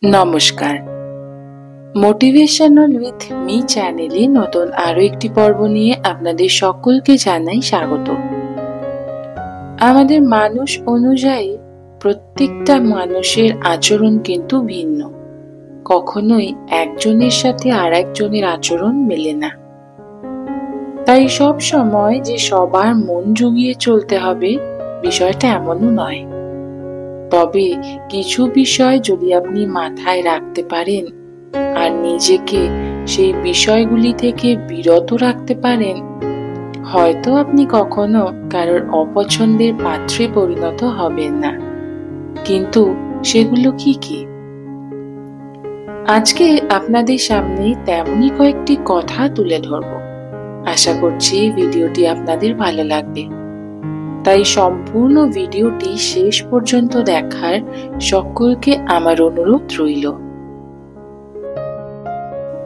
নমস্কার। Motivational with me চ্যানেলে নতুন আরো একটি পর্ব নিয়ে আপনাদের সকলকে জানাই স্বাগত। আমাদের মানুষ অনুযায়ী প্রত্যেকটা মানুষের আচরণ কিন্তু ভিন্ন। কখনোই একজনের সাথে আর একজনের আচরণ মেলে না। তাই সব সময় যে সবার মন জুগিয়ে চলতে হবে বিষয়টা এমনও নয়। তবে কিছু বিষয় যদি আপনি মাথায় রাখতে পারেন আর নিজেকে সেই বিষয়গুলি থেকে বিরত রাখতে পারেন, হয়তো আপনি কখনো কারোর অপছন্দের পাত্রে পরিণত হবেন না। কিন্তু সেগুলো কি কি? আজকে আপনাদের সামনে তেমনই কয়েকটি কথা তুলে ধরব। আশা করছি ভিডিওটি আপনাদের ভালো লাগবে। তাই সম্পূর্ণ ভিডিওটি শেষ পর্যন্ত দেখার সকলকে আমার অনুরোধ রইল।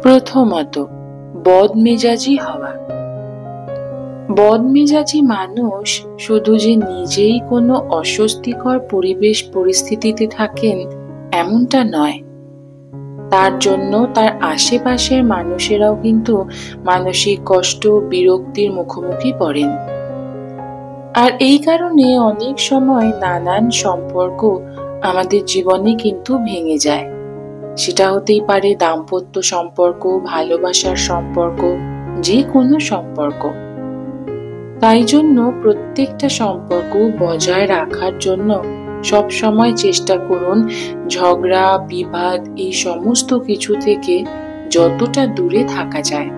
প্রথমত, বদমেজাজি হওয়া। বদমেজাজি মানুষ শুধু যে নিজেই কোনো অস্বস্তিকর পরিবেশ পরিস্থিতিতে থাকেন এমনটা নয়, তার জন্য তার আশেপাশের মানুষেরাও কিন্তু মানসিক কষ্ট বিরক্তির মুখোমুখি পড়েন। আর এই কারণে অনেক সময় নানান সম্পর্ক আমাদের জীবনে কিন্তু ভেঙে যায়। সেটা হতেই পারে দাম্পত্য সম্পর্ক, ভালোবাসার সম্পর্ক, যে কোনো সম্পর্ক। তাই জন্য প্রত্যেকটা সম্পর্ক বজায় রাখার জন্য সব সময় চেষ্টা করুন ঝগড়া বিবাদ এই সমস্ত কিছু থেকে যতটা দূরে থাকা যায়।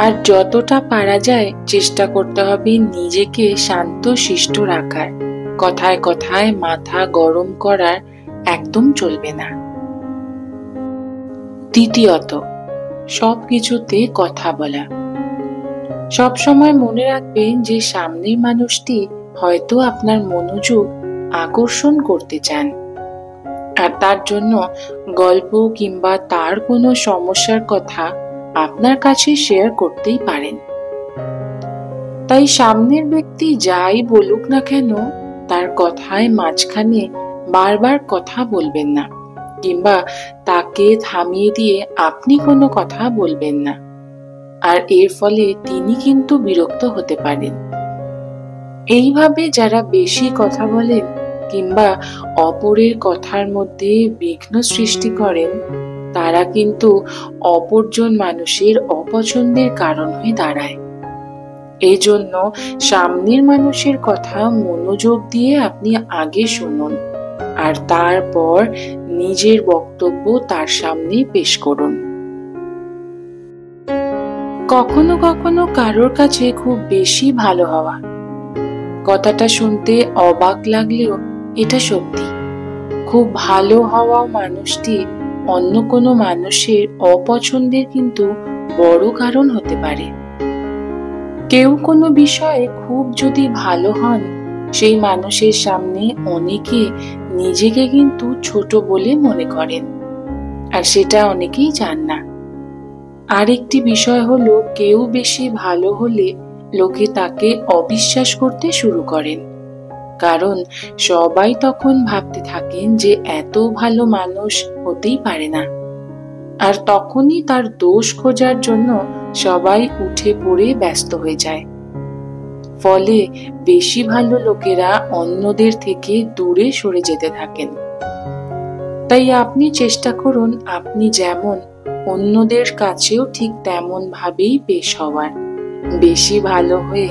আর যতটা পারা যায় চেষ্টা করতে হবে নিজেকে শান্ত শিষ্ট রাখার। কথায় কথায় মাথা গরম করার একদম চলবে না। দ্বিতীয়ত, সবকিছুতে কথা বলা। সবসময় মনে রাখবেন যে সামনের মানুষটি হয়তো আপনার মনোযোগ আকর্ষণ করতে চান, আর তার জন্য গল্প কিংবা তার কোনো সমস্যার কথা আপনার কাছে শেয়ার করতেই পারেন। তাই সামনের ব্যক্তি যাই বলুক না কেন তার কথায় মাঝখানে বারবার কথা বলবেন না, কিংবা তাকে থামিয়ে দিয়ে আপনি কোনো কথা বলবেন না। আর এর ফলে তিনি কিন্তু বিরক্ত হতে পারেন। এইভাবে যারা বেশি কথা বলেন কিংবা অপরের কথার মধ্যে বিঘ্ন সৃষ্টি করেন, তারা কিন্তু অপরজন মানুষের অপছন্দের কারণ হয়ে দাঁড়ায়। এই জন্য সামনের মানুষের কথা মনোযোগ দিয়ে আপনি আগে শুনুন, আর তারপর নিজের বক্তব্য তার সামনে পেশ করুন। কখনো কখনো কারোর কাছে খুব বেশি ভালো হওয়া, কথাটা শুনতে অবাক লাগলেও এটা সত্যি। খুব ভালো হওয়া মানুষটি অন্য কোনো মানুষের অপছন্দের কিন্তু বড় কারণ হতে পারে। কেউ কোনো বিষয়ে খুব যদি ভালো হন, সেই মানুষের সামনে অনেকে নিজেকে কিন্তু ছোট বলে মনে করেন, আর সেটা অনেকেই চান না। আরেকটি বিষয় হলো, কেউ বেশি ভালো হলে লোকে তাকে অবিশ্বাস করতে শুরু করেন, কারণ সবাই তখন ভাবতে থাকেন যে এত ভালো মানুষ হতেই পারে না। আর তখনই তার দোষ খোঁজার জন্য সবাই উঠে পড়ে ব্যস্ত হয়ে যায়। ফলে বেশি ভালো লোকেরা অন্যদের থেকে দূরে সরে যেতে থাকেন। তাই আপনি চেষ্টা করুন আপনি যেমন অন্যদের কাছেও ঠিক তেমন ভাবেই পেশ হওয়ার। বেশি ভালো হয়ে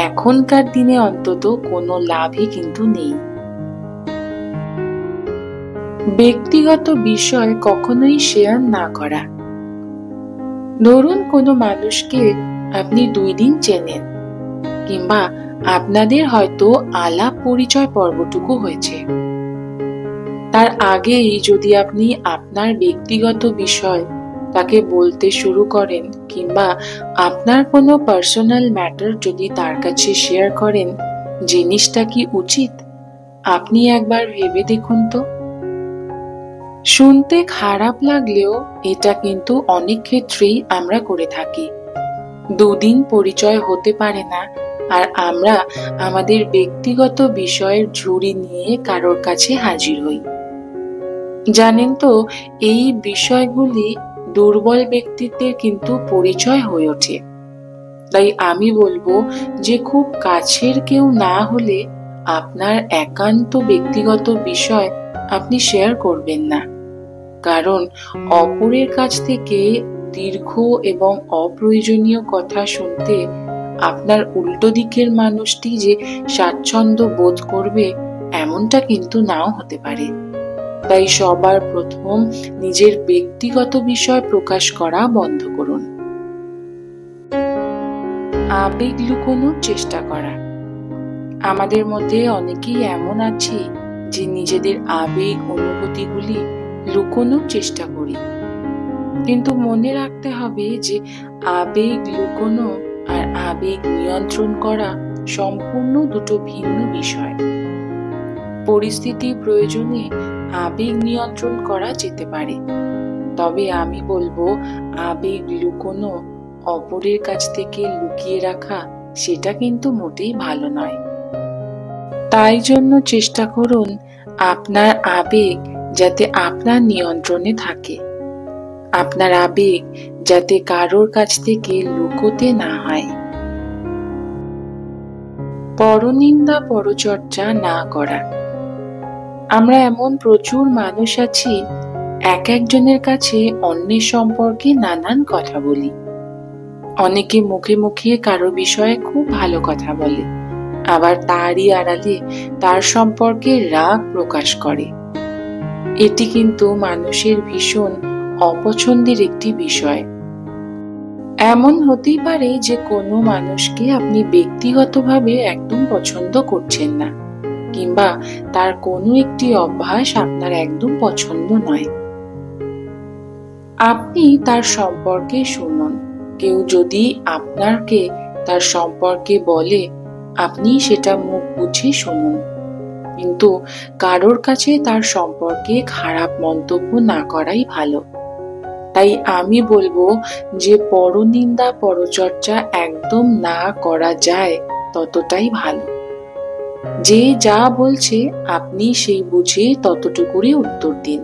এখনকার দিনে অন্তত কোনো লাভই কিন্তু নেই। ব্যক্তিগত বিষয় কখনোই শেয়ার না করা। ধরুন কোনো মানুষকে আপনি 2 দিন চেনেন, কিংবা আপনাদের হয়তো আলাপ পরিচয় পর্বটুকু হয়েছে। তার আগেই যদি আপনি আপনার ব্যক্তিগত বিষয় তাকে বলতে শুরু করেন, কিংবা আপনার কোনো পার্সোনাল ম্যাটার যদি তার কাছে শেয়ার করেন, জিনিসটা কি উচিত? আপনি একবার ভেবে দেখুন তো। শুনতে খারাপ লাগলেও এটা কিন্তু অনেক ক্ষেত্রেই আমরা করে থাকি। 2 দিন পরিচয় হতে পারে না, আর আমরা আমাদের ব্যক্তিগত বিষয়ের ঝুড়ি নিয়ে কারোর কাছে হাজির হই। জানেন তো, এই বিষয়গুলি দুর্বল ব্যক্তিত্বের কিন্তু পরিচয় হয়ে ওঠে। তাই আমি বলবো যে খুব কাছের কেউ না হলে আপনার একান্ত ব্যক্তিগত বিষয় আপনি শেয়ার করবেন না, কারণ অপরের কাছ থেকে দীর্ঘ এবং অপ্রয়োজনীয় কথা শুনতে আপনার উল্টো দিকের মানুষটি যে স্বাচ্ছন্দ্য বোধ করবে এমনটা কিন্তু নাও হতে পারে। তাই সবার প্রথম নিজের ব্যক্তিগত বিষয় প্রকাশ করা বন্ধ করুন। আবেগ লুকোনোর চেষ্টা করা। আমাদের মধ্যে অনেকেই এমন আছি যে নিজেদের আবেগ অনুভূতিগুলি লুকোনোর চেষ্টা করি, কিন্তু মনে রাখতে হবে যে আবেগ লুকোনো আর আবেগ নিয়ন্ত্রণ করা সম্পূর্ণ দুটো ভিন্ন বিষয়। পরিস্থিতি প্রয়োজনে আবেগ নিয়ন্ত্রণ করা যেতে পারে, তবে আমি বলবো আবেগ লুকোনো, অপরের কাছ থেকে লুকিয়ে রাখা, সেটা কিন্তু মোটেই ভালো নয়। তাই জন্য চেষ্টা করুন আপনার আবেগ যাতে আপনার নিয়ন্ত্রণে থাকে, আপনার আবেগ যাতে কারোর কাছ থেকে লুকোতে না হয়। পরনিন্দা পরচর্চা না করা। আমরা এমন প্রচুর মানুষ আছি, এক একজনের কাছে অন্যের সম্পর্কে নানান কথা বলি। অনেকে মুখে মুখে কারো বিষয়ে খুব ভালো কথা বলে, আবার তারই আড়ালে তার সম্পর্কে রাগ প্রকাশ করে। এটি কিন্তু মানুষের ভীষণ অপছন্দের একটি বিষয়। এমন হতেই পারে যে কোনো মানুষকে আপনি ব্যক্তিগতভাবে একদম পছন্দ করছেন না, কিংবা তার কোনো একটি অভ্যাস আপনার একদম পছন্দ নয়। আপনি তার সম্পর্কে শুনুন। কেউ যদি আপনাকে তার সম্পর্কে বলে, আপনি সেটা মুখ বুঝে শুনুন, কিন্তু কারোর কাছে তার সম্পর্কে খারাপ মন্তব্য না করাই ভালো। তাই আমি বলবো যে পরনিন্দা পরচর্চা একদম না করা যায় ততটাই ভালো। যে যা বলছে আপনি সেই বুঝে ততটুকুরই উত্তর দিন।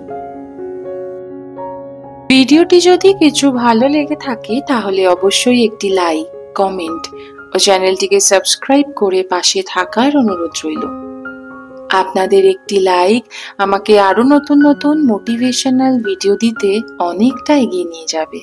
ভিডিওটি যদি কিছু ভালো লেগে থাকে তাহলে অবশ্যই একটি লাইক, কমেন্ট ও চ্যানেলটিকে সাবস্ক্রাইব করে পাশে থাকার অনুরোধ রইল। আপনাদের একটি লাইক আমাকে আরো নতুন নতুন মোটিভেশনাল ভিডিও দিতে অনেকটা এগিয়ে নিয়ে যাবে।